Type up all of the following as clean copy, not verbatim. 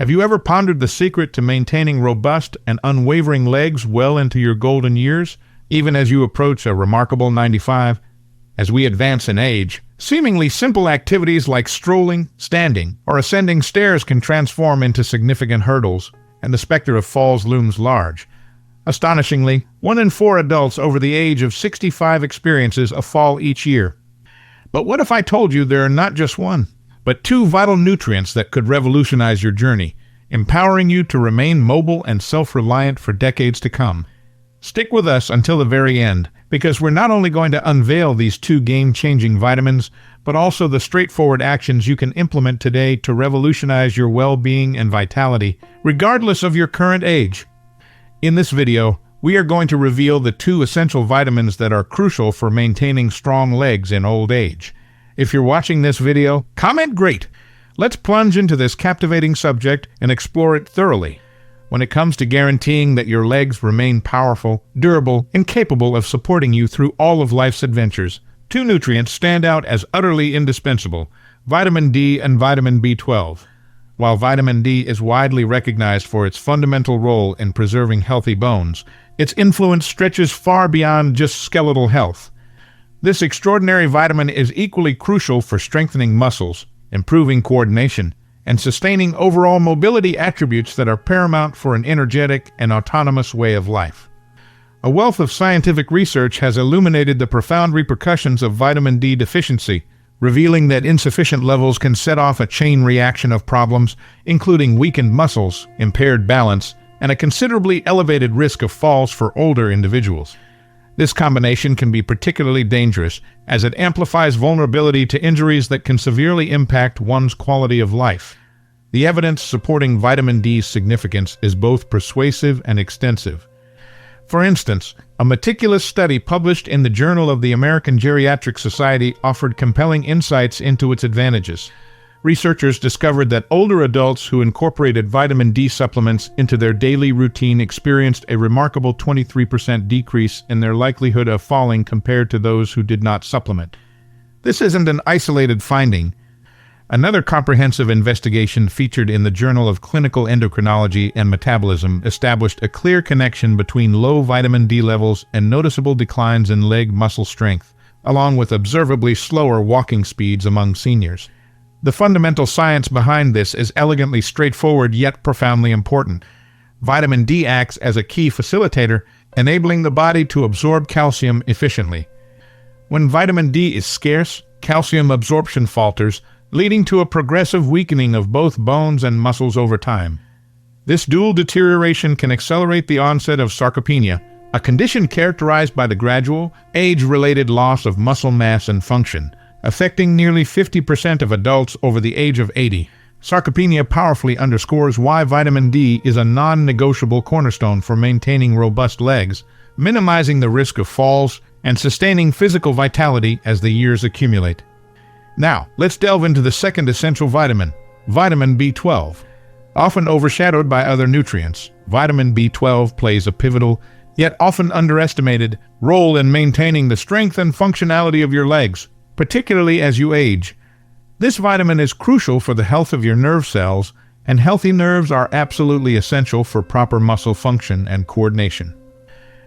Have you ever pondered the secret to maintaining robust and unwavering legs well into your golden years, even as you approach a remarkable 95? As we advance in age, seemingly simple activities like strolling, standing, or ascending stairs can transform into significant hurdles, and the specter of falls looms large. Astonishingly, 1 in 4 adults over the age of 65 experiences a fall each year. But what if I told you there are not just one, but 2 vital nutrients that could revolutionize your journey, empowering you to remain mobile and self-reliant for decades to come? Stick with us until the very end, because we're not only going to unveil these 2 game-changing vitamins, but also the straightforward actions you can implement today to revolutionize your well-being and vitality, regardless of your current age. In this video, we are going to reveal the 2 essential vitamins that are crucial for maintaining strong legs in old age. If you're watching this video, comment "Great!" Let's plunge into this captivating subject and explore it thoroughly. When it comes to guaranteeing that your legs remain powerful, durable, and capable of supporting you through all of life's adventures, 2 nutrients stand out as utterly indispensable: vitamin D and vitamin B12. While vitamin D is widely recognized for its fundamental role in preserving healthy bones, its influence stretches far beyond just skeletal health. This extraordinary vitamin is equally crucial for strengthening muscles, improving coordination, and sustaining overall mobility, attributes that are paramount for an energetic and autonomous way of life. A wealth of scientific research has illuminated the profound repercussions of vitamin D deficiency, revealing that insufficient levels can set off a chain reaction of problems, including weakened muscles, impaired balance, and a considerably elevated risk of falls for older individuals. This combination can be particularly dangerous, as it amplifies vulnerability to injuries that can severely impact one's quality of life. The evidence supporting vitamin D's significance is both persuasive and extensive. For instance, a meticulous study published in the Journal of the American Geriatric Society offered compelling insights into its advantages. Researchers discovered that older adults who incorporated vitamin D supplements into their daily routine experienced a remarkable 23% decrease in their likelihood of falling compared to those who did not supplement. This isn't an isolated finding. Another comprehensive investigation featured in the Journal of Clinical Endocrinology and Metabolism established a clear connection between low vitamin D levels and noticeable declines in leg muscle strength, along with observably slower walking speeds among seniors. The fundamental science behind this is elegantly straightforward yet profoundly important. Vitamin D acts as a key facilitator, enabling the body to absorb calcium efficiently. When vitamin D is scarce, calcium absorption falters, leading to a progressive weakening of both bones and muscles over time. This dual deterioration can accelerate the onset of sarcopenia, a condition characterized by the gradual, age-related loss of muscle mass and function, affecting nearly 50% of adults over the age of 80. Sarcopenia powerfully underscores why vitamin D is a non-negotiable cornerstone for maintaining robust legs, minimizing the risk of falls, and sustaining physical vitality as the years accumulate. Now, let's delve into the second essential vitamin, vitamin B12. Often overshadowed by other nutrients, vitamin B12 plays a pivotal, yet often underestimated, role in maintaining the strength and functionality of your legs, particularly as you age. This vitamin is crucial for the health of your nerve cells, and healthy nerves are absolutely essential for proper muscle function and coordination.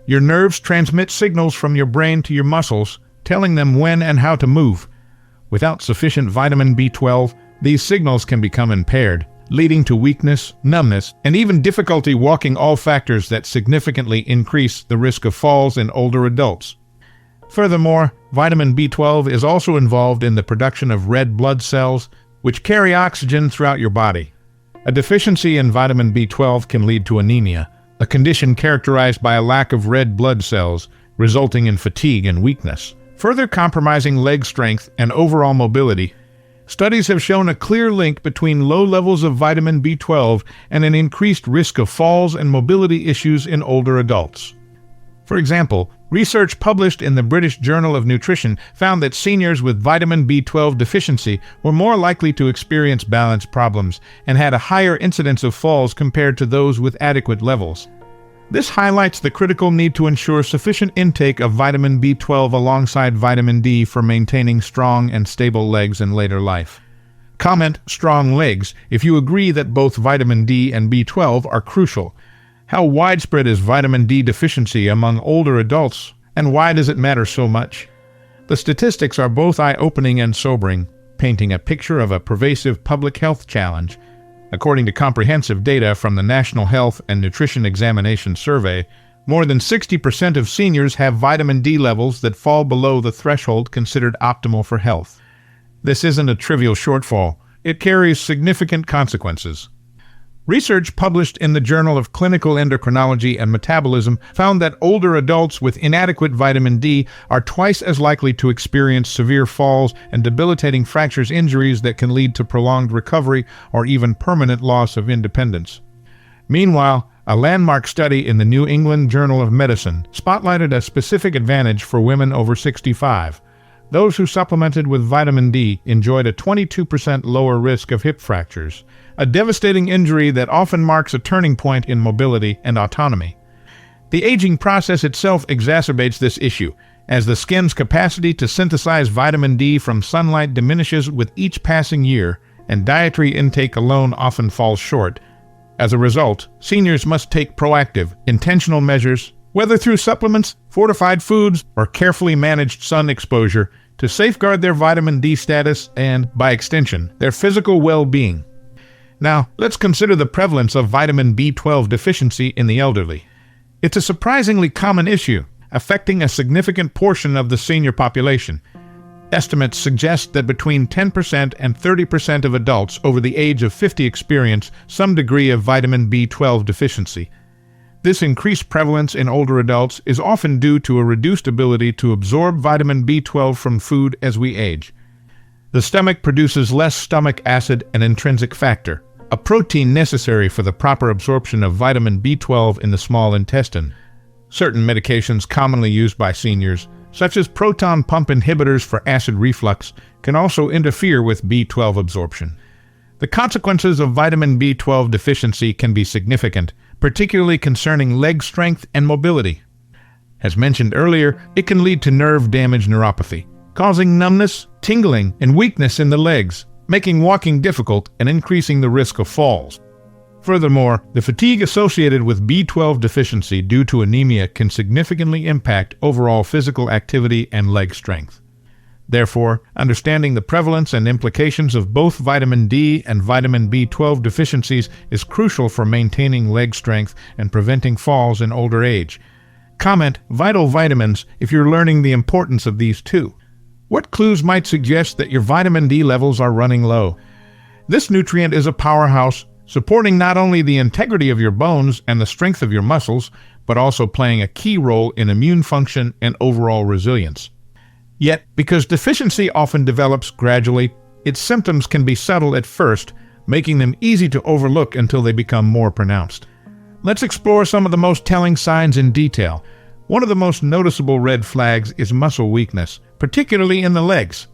Your nerves transmit signals from your brain to your muscles, telling them when and how to move. Without sufficient vitamin B12, these signals can become impaired, leading to weakness, numbness, and even difficulty walking, all factors that significantly increase the risk of falls in older adults. Furthermore, vitamin B12 is also involved in the production of red blood cells, which carry oxygen throughout your body. A deficiency in vitamin B12 can lead to anemia, a condition characterized by a lack of red blood cells, resulting in fatigue and weakness, further compromising leg strength and overall mobility. Studies have shown a clear link between low levels of vitamin B12 and an increased risk of falls and mobility issues in older adults. For example, research published in the British Journal of Nutrition found that seniors with vitamin B12 deficiency were more likely to experience balance problems and had a higher incidence of falls compared to those with adequate levels. This highlights the critical need to ensure sufficient intake of vitamin B12 alongside vitamin D for maintaining strong and stable legs in later life. Comment strong legs if you agree that both vitamin D and B12 are crucial. How widespread is vitamin D deficiency among older adults, and why does it matter so much? The statistics are both eye-opening and sobering, painting a picture of a pervasive public health challenge. According to comprehensive data from the National Health and Nutrition Examination Survey, more than 60% of seniors have vitamin D levels that fall below the threshold considered optimal for health. This isn't a trivial shortfall. It carries significant consequences. Research published in the Journal of Clinical Endocrinology and Metabolism found that older adults with inadequate vitamin D are twice as likely to experience severe falls and debilitating fractures injuries that can lead to prolonged recovery or even permanent loss of independence. Meanwhile, a landmark study in the New England Journal of Medicine spotlighted a specific advantage for women over 65. Those who supplemented with vitamin D enjoyed a 22% lower risk of hip fractures, a devastating injury that often marks a turning point in mobility and autonomy. The aging process itself exacerbates this issue, as the skin's capacity to synthesize vitamin D from sunlight diminishes with each passing year, and dietary intake alone often falls short. As a result, seniors must take proactive, intentional measures, whether through supplements, fortified foods, or carefully managed sun exposure, to safeguard their vitamin D status and, by extension, their physical well-being. Now, let's consider the prevalence of vitamin B12 deficiency in the elderly. It's a surprisingly common issue, affecting a significant portion of the senior population. Estimates suggest that between 10% and 30% of adults over the age of 50 experience some degree of vitamin B12 deficiency. This increased prevalence in older adults is often due to a reduced ability to absorb vitamin B12 from food as we age. The stomach produces less stomach acid, an intrinsic factor, a protein necessary for the proper absorption of vitamin B12 in the small intestine. Certain medications commonly used by seniors, such as proton pump inhibitors for acid reflux, can also interfere with B12 absorption. The consequences of vitamin B12 deficiency can be significant, particularly concerning leg strength and mobility. As mentioned earlier, it can lead to nerve damage neuropathy, causing numbness, tingling, and weakness in the legs, making walking difficult and increasing the risk of falls. Furthermore, the fatigue associated with B12 deficiency due to anemia can significantly impact overall physical activity and leg strength. Therefore, understanding the prevalence and implications of both vitamin D and vitamin B12 deficiencies is crucial for maintaining leg strength and preventing falls in older age. Comment vital vitamins if you're learning the importance of these too. What clues might suggest that your vitamin D levels are running low? This nutrient is a powerhouse, supporting not only the integrity of your bones and the strength of your muscles, but also playing a key role in immune function and overall resilience. Yet, because deficiency often develops gradually, its symptoms can be subtle at first, making them easy to overlook until they become more pronounced. Let's explore some of the most telling signs in detail. One of the most noticeable red flags is muscle weakness, particularly in the legs.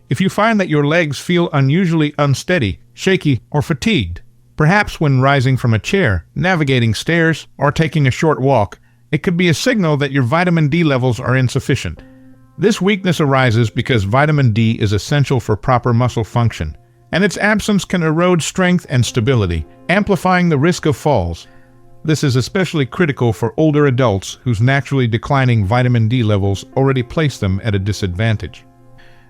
If you find that your legs feel unusually unsteady, shaky, or fatigued, perhaps when rising from a chair, navigating stairs, or taking a short walk, it could be a signal that your vitamin D levels are insufficient. This weakness arises because vitamin D is essential for proper muscle function, and its absence can erode strength and stability, amplifying the risk of falls. This is especially critical for older adults whose naturally declining vitamin D levels already place them at a disadvantage.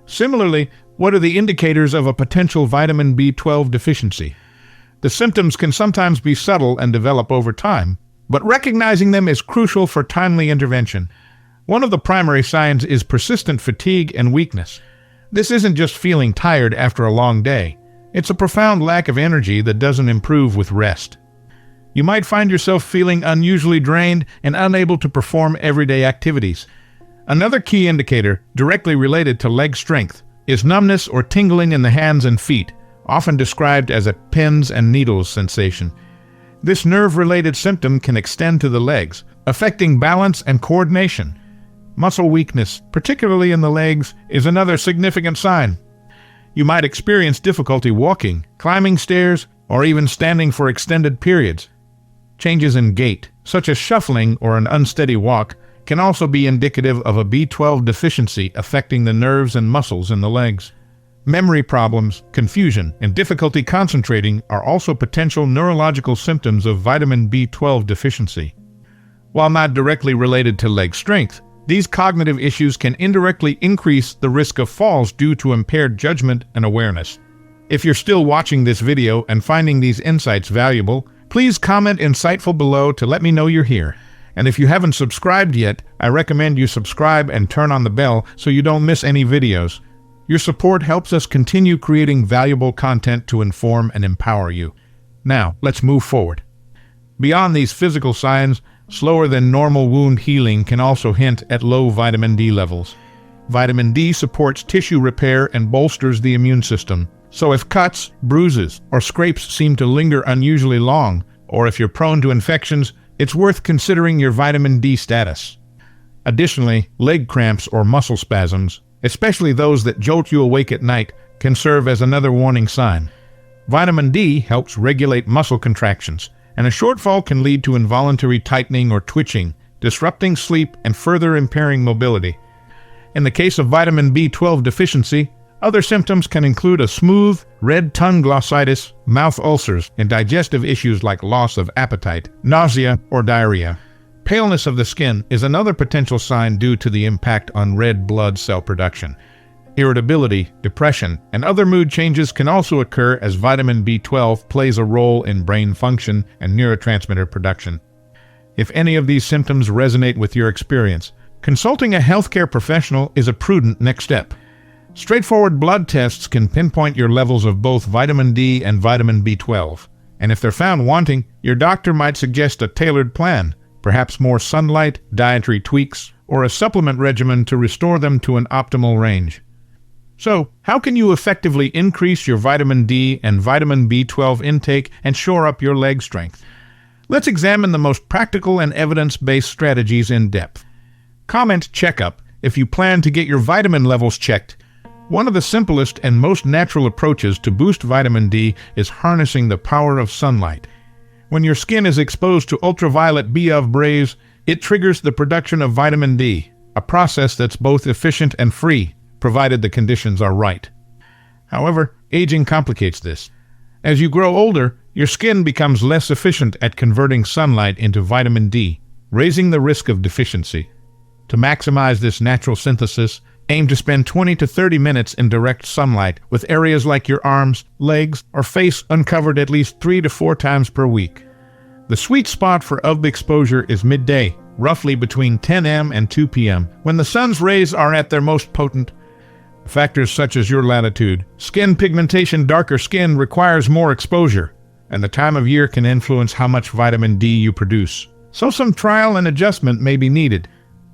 Similarly, what are the indicators of a potential vitamin B12 deficiency? The symptoms can sometimes be subtle and develop over time, but recognizing them is crucial for timely intervention. One of the primary signs is persistent fatigue and weakness. This isn't just feeling tired after a long day. It's a profound lack of energy that doesn't improve with rest. You might find yourself feeling unusually drained and unable to perform everyday activities. Another key indicator, directly related to leg strength, is numbness or tingling in the hands and feet, often described as a pins and needles sensation. This nerve-related symptom can extend to the legs, affecting balance and coordination. Muscle weakness, particularly in the legs, is another significant sign. You might experience difficulty walking, climbing stairs, or even standing for extended periods. Changes in gait, such as shuffling or an unsteady walk, can also be indicative of a B12 deficiency affecting the nerves and muscles in the legs. Memory problems, confusion, and difficulty concentrating are also potential neurological symptoms of vitamin B12 deficiency. While not directly related to leg strength, these cognitive issues can indirectly increase the risk of falls due to impaired judgment and awareness. If you're still watching this video and finding these insights valuable, please comment insightful below to let me know you're here. And if you haven't subscribed yet, I recommend you subscribe and turn on the bell so you don't miss any videos. Your support helps us continue creating valuable content to inform and empower you. Now, let's move forward. Beyond these physical signs, slower than normal wound healing can also hint at low vitamin D levels. Vitamin D supports tissue repair and bolsters the immune system. So if cuts, bruises, or scrapes seem to linger unusually long, or if you're prone to infections, it's worth considering your vitamin D status. Additionally, leg cramps or muscle spasms, especially those that jolt you awake at night, can serve as another warning sign. Vitamin D helps regulate muscle contractions, and a shortfall can lead to involuntary tightening or twitching, disrupting sleep and further impairing mobility. In the case of vitamin B12 deficiency, other symptoms can include a smooth, red tongue glossitis, mouth ulcers, and digestive issues like loss of appetite, nausea, or diarrhea. Paleness of the skin is another potential sign due to the impact on red blood cell production. Irritability, depression, and other mood changes can also occur as vitamin B12 plays a role in brain function and neurotransmitter production. If any of these symptoms resonate with your experience, consulting a healthcare professional is a prudent next step. Straightforward blood tests can pinpoint your levels of both vitamin D and vitamin B12, and if they're found wanting, your doctor might suggest a tailored plan, perhaps more sunlight, dietary tweaks, or a supplement regimen to restore them to an optimal range. So, how can you effectively increase your vitamin D and vitamin B12 intake and shore up your leg strength? Let's examine the most practical and evidence-based strategies in depth. Comment checkup if you plan to get your vitamin levels checked. One of the simplest and most natural approaches to boost vitamin D is harnessing the power of sunlight. When your skin is exposed to ultraviolet B-UV rays, it triggers the production of vitamin D, a process that's both efficient and free, provided the conditions are right. However, aging complicates this. As you grow older, your skin becomes less efficient at converting sunlight into vitamin D, raising the risk of deficiency. To maximize this natural synthesis, aim to spend 20 to 30 minutes in direct sunlight with areas like your arms, legs, or face uncovered at least 3 to 4 times per week. The sweet spot for UV exposure is midday, roughly between 10 a.m. and 2 p.m., when the sun's rays are at their most potent. Factors such as your latitude, skin pigmentation, darker skin requires more exposure, and the time of year can influence how much vitamin D you produce. So some trial and adjustment may be needed.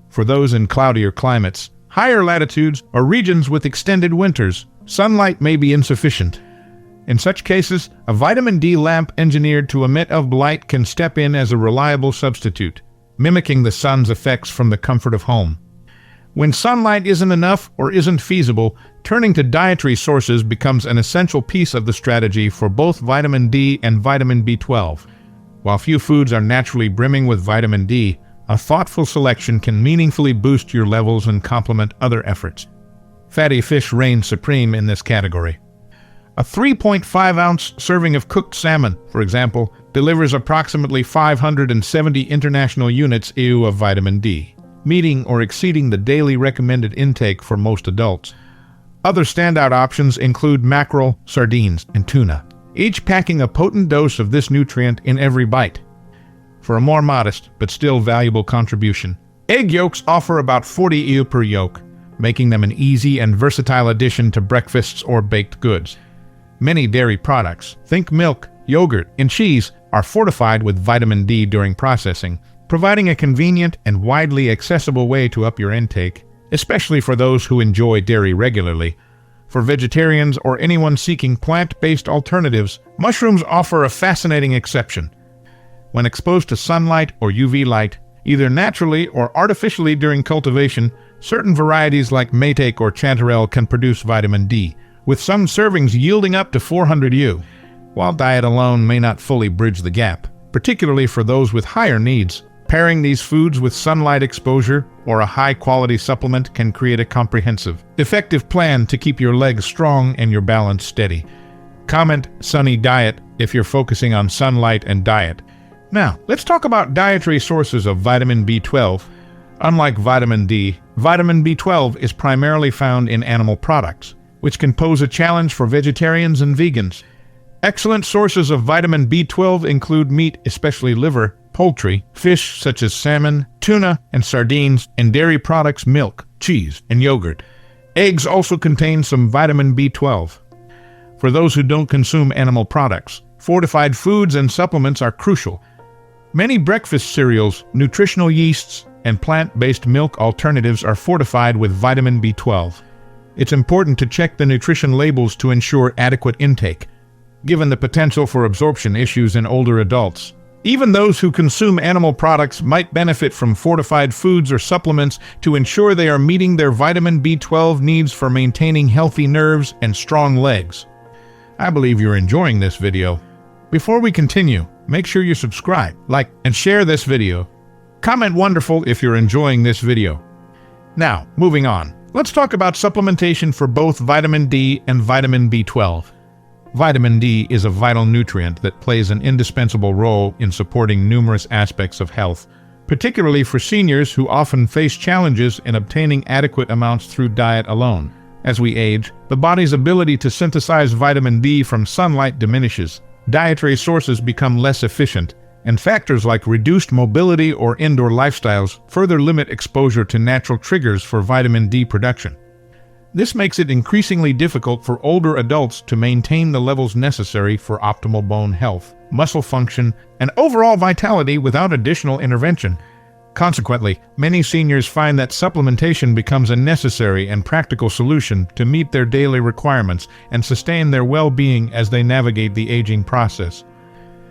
For those in cloudier climates, higher latitudes, or regions with extended winters, sunlight may be insufficient. In such cases, a vitamin D lamp engineered to emit UV light can step in as a reliable substitute, mimicking the sun's effects from the comfort of home. When sunlight isn't enough or isn't feasible, turning to dietary sources becomes an essential piece of the strategy for both vitamin D and vitamin B12. While few foods are naturally brimming with vitamin D, a thoughtful selection can meaningfully boost your levels and complement other efforts. Fatty fish reign supreme in this category. A 3.5-ounce serving of cooked salmon, for example, delivers approximately 570 international units EU of vitamin D, meeting or exceeding the daily recommended intake for most adults. Other standout options include mackerel, sardines, and tuna, each packing a potent dose of this nutrient in every bite. For a more modest, but still valuable contribution, egg yolks offer about 40 EU per yolk, making them an easy and versatile addition to breakfasts or baked goods. Many dairy products, think milk, yogurt, and cheese, are fortified with vitamin D during processing, providing a convenient and widely accessible way to up your intake, especially for those who enjoy dairy regularly. For vegetarians or anyone seeking plant-based alternatives, mushrooms offer a fascinating exception. When exposed to sunlight or UV light, either naturally or artificially during cultivation, certain varieties like Maytake or Chanterelle can produce vitamin D, with some servings yielding up to 400 U. While diet alone may not fully bridge the gap, particularly for those with higher needs, Pairing these foods with sunlight exposure or a high-quality supplement can create a comprehensive, effective plan to keep your legs strong and your balance steady. Comment sunny diet if you're focusing on sunlight and diet. Now, let's talk about dietary sources of vitamin B12. Unlike vitamin D, vitamin B12 is primarily found in animal products, which can pose a challenge for vegetarians and vegans. Excellent sources of vitamin B12 include meat, especially liver, poultry, fish such as salmon, tuna, and sardines, and dairy products, milk, cheese, and yogurt. Eggs also contain some vitamin B12. For those who don't consume animal products, fortified foods and supplements are crucial. Many breakfast cereals, nutritional yeasts, and plant-based milk alternatives are fortified with vitamin B12. It's important to check the nutrition labels to ensure adequate intake, given the potential for absorption issues in older adults. Even those who consume animal products might benefit from fortified foods or supplements to ensure they are meeting their vitamin B12 needs for maintaining healthy nerves and strong legs. I believe you're enjoying this video. Before we continue, make sure you subscribe, like, and share this video. Comment wonderful if you're enjoying this video. Now, moving on. Let's talk about supplementation for both vitamin D and vitamin B12. Vitamin D is a vital nutrient that plays an indispensable role in supporting numerous aspects of health, particularly for seniors who often face challenges in obtaining adequate amounts through diet alone. As we age, the body's ability to synthesize vitamin D from sunlight diminishes, dietary sources become less efficient, and factors like reduced mobility or indoor lifestyles further limit exposure to natural triggers for vitamin D production. This makes it increasingly difficult for older adults to maintain the levels necessary for optimal bone health, muscle function, and overall vitality without additional intervention. Consequently, many seniors find that supplementation becomes a necessary and practical solution to meet their daily requirements and sustain their well-being as they navigate the aging process.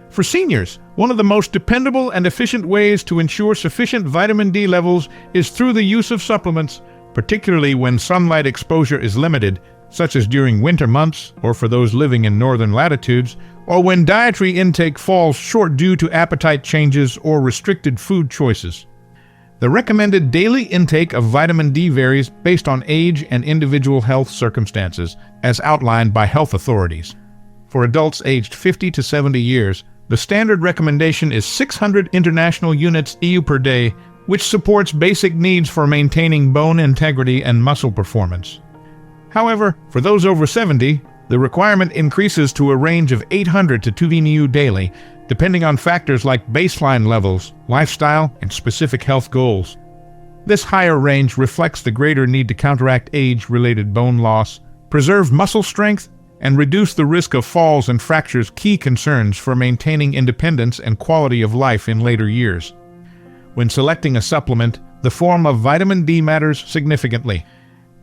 For seniors, one of the most dependable and efficient ways to ensure sufficient vitamin D levels is through the use of supplements, particularly when sunlight exposure is limited, such as during winter months or for those living in northern latitudes, or when dietary intake falls short due to appetite changes or restricted food choices. The recommended daily intake of vitamin D varies based on age and individual health circumstances, as outlined by health authorities. For adults aged 50 to 70 years, the standard recommendation is 600 international units EU per day, which supports basic needs for maintaining bone integrity and muscle performance. However, for those over 70, the requirement increases to a range of 800 to 2 VMU daily, depending on factors like baseline levels, lifestyle, and specific health goals. This higher range reflects the greater need to counteract age-related bone loss, preserve muscle strength, and reduce the risk of falls and fractures, key concerns for maintaining independence and quality of life in later years. When selecting a supplement, the form of vitamin D matters significantly.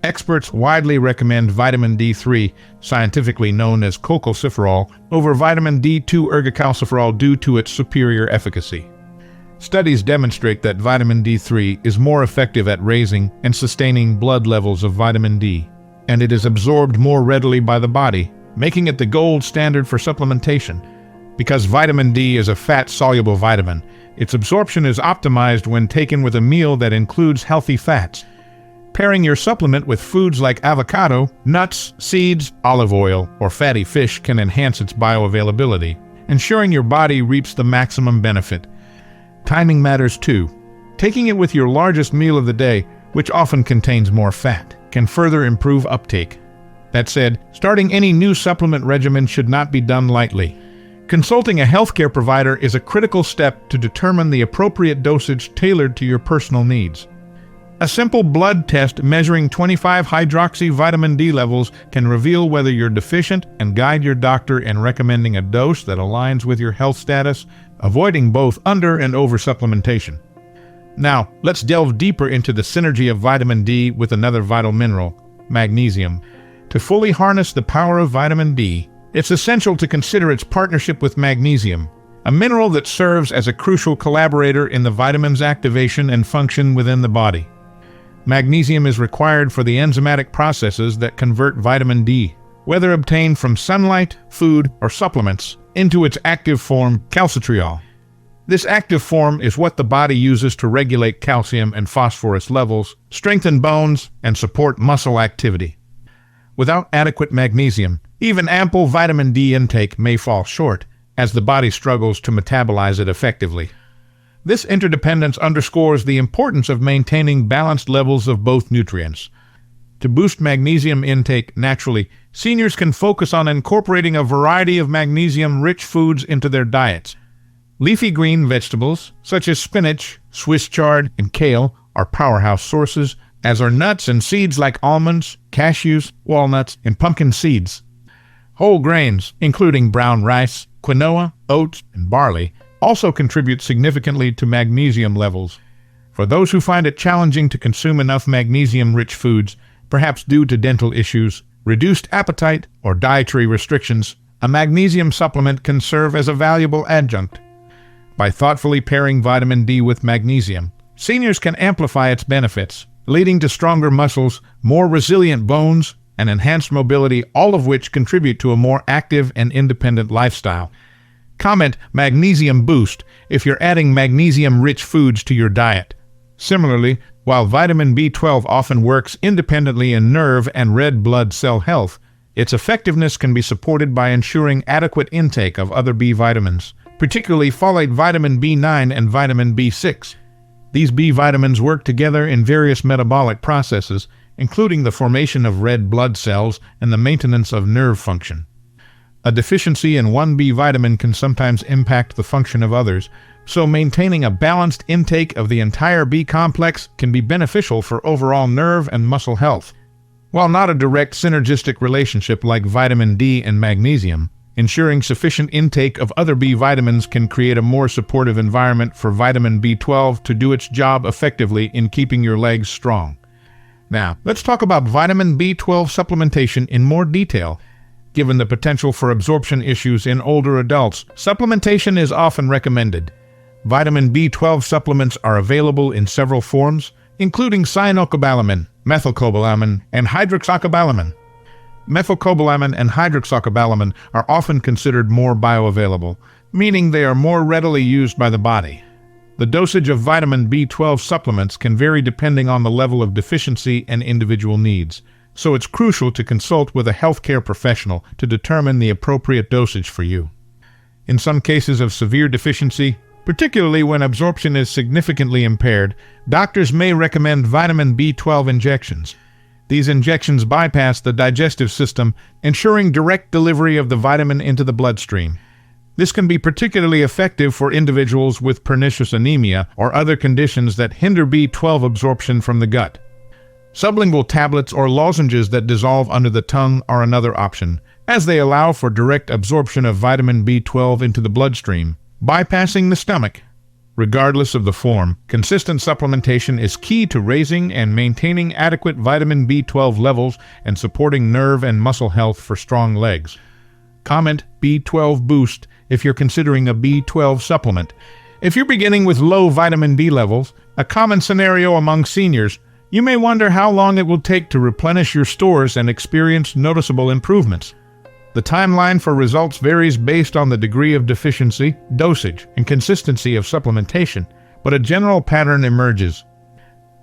Experts widely recommend vitamin D3, scientifically known as cholecalciferol, over vitamin D2 ergocalciferol due to its superior efficacy. Studies demonstrate that vitamin D3 is more effective at raising and sustaining blood levels of vitamin D, and it is absorbed more readily by the body, making it the gold standard for supplementation. Because vitamin D is a fat-soluble vitamin, its absorption is optimized when taken with a meal that includes healthy fats. Pairing your supplement with foods like avocado, nuts, seeds, olive oil, or fatty fish can enhance its bioavailability, ensuring your body reaps the maximum benefit. Timing matters too. Taking it with your largest meal of the day, which often contains more fat, can further improve uptake. That said, starting any new supplement regimen should not be done lightly. Consulting a healthcare provider is a critical step to determine the appropriate dosage tailored to your personal needs. A simple blood test measuring 25-hydroxy vitamin D levels can reveal whether you're deficient and guide your doctor in recommending a dose that aligns with your health status, avoiding both under and over supplementation. Now, let's delve deeper into the synergy of vitamin D with another vital mineral, magnesium. To fully harness the power of vitamin D, it's essential to consider its partnership with magnesium, a mineral that serves as a crucial collaborator in the vitamin's activation and function within the body. Magnesium is required for the enzymatic processes that convert vitamin D, whether obtained from sunlight, food, or supplements, into its active form, calcitriol. This active form is what the body uses to regulate calcium and phosphorus levels, strengthen bones, and support muscle activity. Without adequate magnesium, even ample vitamin D intake may fall short, as the body struggles to metabolize it effectively. This interdependence underscores the importance of maintaining balanced levels of both nutrients. To boost magnesium intake naturally, seniors can focus on incorporating a variety of magnesium-rich foods into their diets. Leafy green vegetables, such as spinach, Swiss chard, and kale, are powerhouse sources, as are nuts and seeds like almonds, cashews, walnuts, and pumpkin seeds. Whole grains, including brown rice, quinoa, oats, and barley, also contribute significantly to magnesium levels. For those who find it challenging to consume enough magnesium-rich foods, perhaps due to dental issues, reduced appetite, or dietary restrictions, a magnesium supplement can serve as a valuable adjunct. By thoughtfully pairing vitamin D with magnesium, seniors can amplify its benefits, leading to stronger muscles, more resilient bones, and enhanced mobility, all of which contribute to a more active and independent lifestyle. Comment magnesium boost if you're adding magnesium-rich foods to your diet. Similarly, while vitamin B12 often works independently in nerve and red blood cell health, its effectiveness can be supported by ensuring adequate intake of other B vitamins, particularly folate vitamin B9 and vitamin B6. These B vitamins work together in various metabolic processes, including the formation of red blood cells and the maintenance of nerve function. A deficiency in one B vitamin can sometimes impact the function of others, so maintaining a balanced intake of the entire B complex can be beneficial for overall nerve and muscle health. While not a direct synergistic relationship like vitamin D and magnesium, ensuring sufficient intake of other B vitamins can create a more supportive environment for vitamin B12 to do its job effectively in keeping your legs strong. Now, let's talk about vitamin B12 supplementation in more detail. Given the potential for absorption issues in older adults, supplementation is often recommended. Vitamin B12 supplements are available in several forms, including cyanocobalamin, methylcobalamin, and hydroxycobalamin. Methylcobalamin and hydroxycobalamin are often considered more bioavailable, meaning they are more readily used by the body. The dosage of vitamin B12 supplements can vary depending on the level of deficiency and individual needs, so it's crucial to consult with a healthcare professional to determine the appropriate dosage for you. In some cases of severe deficiency, particularly when absorption is significantly impaired, doctors may recommend vitamin B12 injections. These injections bypass the digestive system, ensuring direct delivery of the vitamin into the bloodstream. This can be particularly effective for individuals with pernicious anemia or other conditions that hinder B12 absorption from the gut. Sublingual tablets or lozenges that dissolve under the tongue are another option, as they allow for direct absorption of vitamin B12 into the bloodstream, bypassing the stomach. Regardless of the form, consistent supplementation is key to raising and maintaining adequate vitamin B12 levels and supporting nerve and muscle health for strong legs. Comment B12 boost if you're considering a B12 supplement. If you're beginning with low vitamin D levels, a common scenario among seniors, you may wonder how long it will take to replenish your stores and experience noticeable improvements. The timeline for results varies based on the degree of deficiency, dosage, and consistency of supplementation, but a general pattern emerges.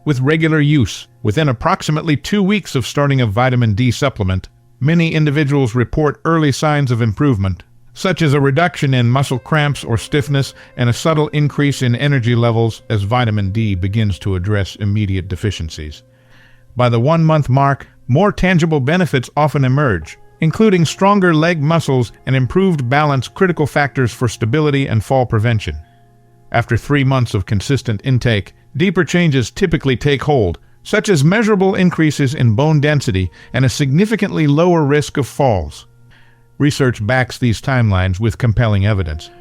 With regular use, within approximately 2 weeks of starting a vitamin D supplement, many individuals report early signs of improvement, such as a reduction in muscle cramps or stiffness and a subtle increase in energy levels as vitamin D begins to address immediate deficiencies. By the 1-month mark, more tangible benefits often emerge, including stronger leg muscles and improved balance, critical factors for stability and fall prevention. After 3 months of consistent intake, deeper changes typically take hold, such as measurable increases in bone density and a significantly lower risk of falls. Research backs these timelines with compelling evidence.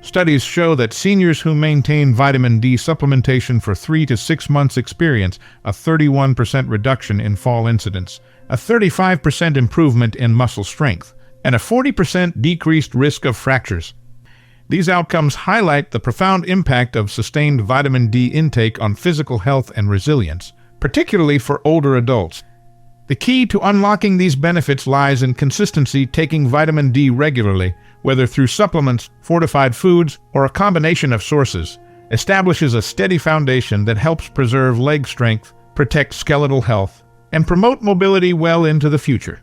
Studies show that seniors who maintain vitamin D supplementation for 3 to 6 months experience a 31% reduction in fall incidence, a 35% improvement in muscle strength, and a 40% decreased risk of fractures. These outcomes highlight the profound impact of sustained vitamin D intake on physical health and resilience, particularly for older adults. The key to unlocking these benefits lies in consistency, taking vitamin D regularly, whether through supplements, fortified foods, or a combination of sources, establishes a steady foundation that helps preserve leg strength, protect skeletal health, and promote mobility well into the future.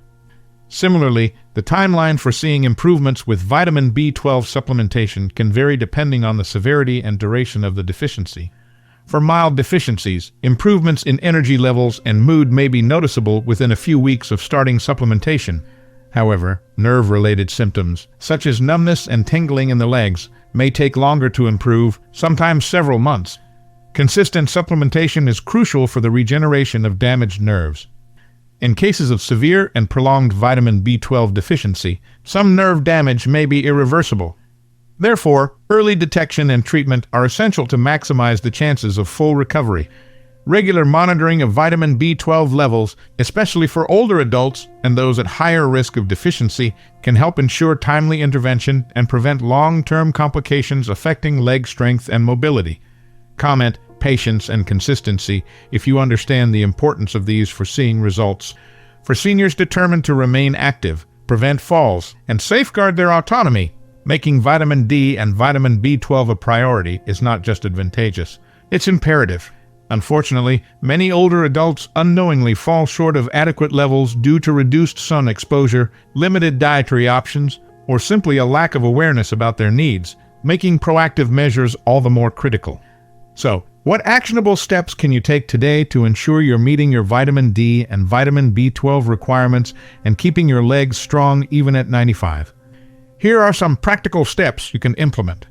Similarly, the timeline for seeing improvements with vitamin B12 supplementation can vary depending on the severity and duration of the deficiency. For mild deficiencies, improvements in energy levels and mood may be noticeable within a few weeks of starting supplementation. However, nerve-related symptoms, such as numbness and tingling in the legs, may take longer to improve, sometimes several months. Consistent supplementation is crucial for the regeneration of damaged nerves. In cases of severe and prolonged vitamin B12 deficiency, some nerve damage may be irreversible. Therefore, early detection and treatment are essential to maximize the chances of full recovery. Regular monitoring of vitamin B12 levels, especially for older adults and those at higher risk of deficiency, can help ensure timely intervention and prevent long-term complications affecting leg strength and mobility. Comment, patience, and consistency if you understand the importance of these for seeing results. For seniors determined to remain active, prevent falls, and safeguard their autonomy, making vitamin D and vitamin B12 a priority is not just advantageous, it's imperative. Unfortunately, many older adults unknowingly fall short of adequate levels due to reduced sun exposure, limited dietary options, or simply a lack of awareness about their needs, making proactive measures all the more critical. So, what actionable steps can you take today to ensure you're meeting your vitamin D and vitamin B12 requirements and keeping your legs strong even at 95? Here are some practical steps you can implement.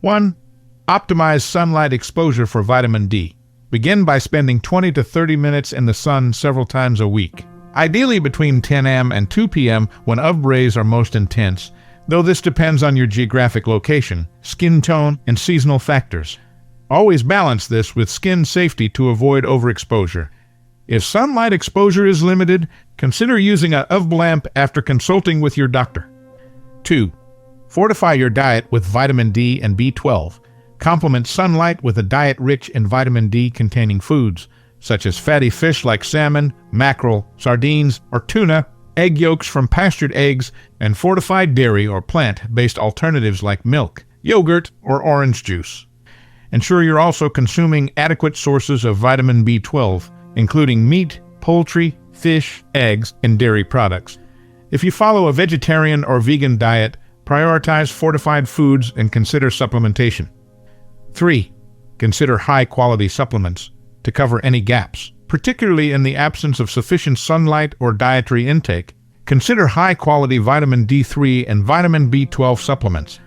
1. Optimize sunlight exposure for vitamin D. Begin by spending 20 to 30 minutes in the sun several times a week, ideally between 10 a.m. and 2 p.m. when UV rays are most intense, though this depends on your geographic location, skin tone, and seasonal factors. Always balance this with skin safety to avoid overexposure. If sunlight exposure is limited, consider using a UV lamp after consulting with your doctor. 2. Fortify your diet with vitamin D and B12. Complement sunlight with a diet rich in vitamin D-containing foods, such as fatty fish like salmon, mackerel, sardines, or tuna, egg yolks from pastured eggs, and fortified dairy or plant-based alternatives like milk, yogurt, or orange juice. Ensure you're also consuming adequate sources of vitamin B12, including meat, poultry, fish, eggs, and dairy products. If you follow a vegetarian or vegan diet, prioritize fortified foods and consider supplementation. 3. Consider high-quality supplements to cover any gaps, particularly in the absence of sufficient sunlight or dietary intake. Consider high-quality vitamin D3 and vitamin B12 supplements.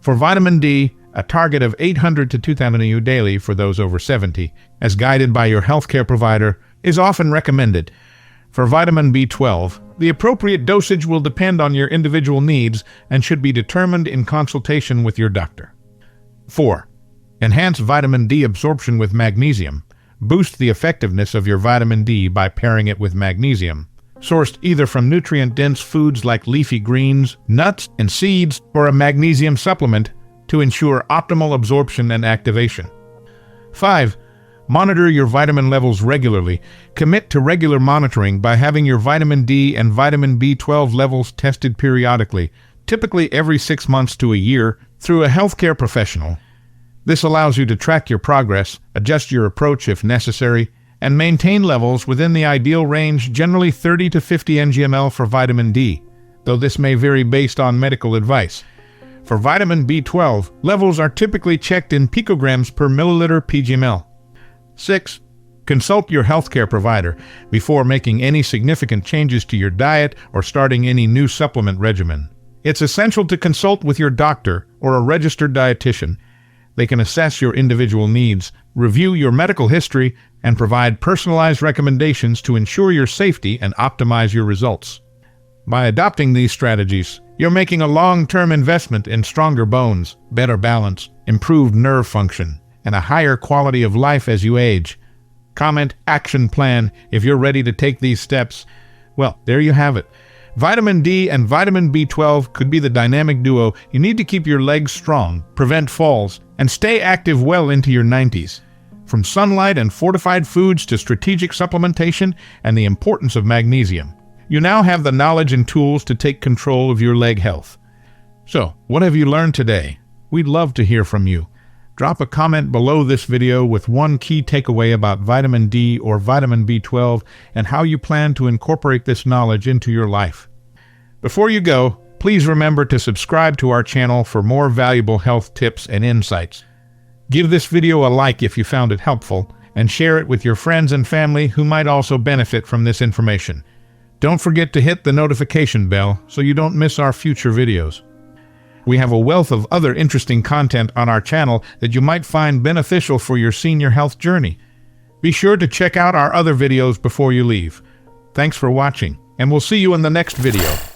For vitamin D, a target of 800 to 2,000 IU daily for those over 70, as guided by your healthcare provider, is often recommended. For vitamin B12, the appropriate dosage will depend on your individual needs and should be determined in consultation with your doctor. 4. Enhance vitamin D absorption with magnesium. Boost the effectiveness of your vitamin D by pairing it with magnesium, sourced either from nutrient-dense foods like leafy greens, nuts, and seeds, or a magnesium supplement to ensure optimal absorption and activation. 5. Monitor your vitamin levels regularly. Commit to regular monitoring by having your vitamin D and vitamin B12 levels tested periodically, typically every 6 months to a year, through a healthcare professional. This allows you to track your progress, adjust your approach if necessary, and maintain levels within the ideal range, generally 30 to 50 ng/ml for vitamin D, though this may vary based on medical advice. For vitamin B12, levels are typically checked in picograms per milliliter pg/ml. 6. Consult your healthcare provider before making any significant changes to your diet or starting any new supplement regimen. It's essential to consult with your doctor or a registered dietitian. They can assess your individual needs, review your medical history, and provide personalized recommendations to ensure your safety and optimize your results. By adopting these strategies, you're making a long-term investment in stronger bones, better balance, improved nerve function, and a higher quality of life as you age. Comment action plan if you're ready to take these steps. Well, there you have it. Vitamin D and vitamin B12 could be the dynamic duo you need to keep your legs strong, prevent falls, and stay active well into your 90s. from sunlight and fortified foods to strategic supplementation and the importance of magnesium. You now have the knowledge and tools to take control of your leg health. So, what have you learned today? We'd love to hear from you. Drop a comment below this video with one key takeaway about vitamin D or vitamin B12 and how you plan to incorporate this knowledge into your life. Before you go, please remember to subscribe to our channel for more valuable health tips and insights. Give this video a like if you found it helpful, and share it with your friends and family who might also benefit from this information. Don't forget to hit the notification bell so you don't miss our future videos. We have a wealth of other interesting content on our channel that you might find beneficial for your senior health journey. Be sure to check out our other videos before you leave. Thanks for watching, and we'll see you in the next video.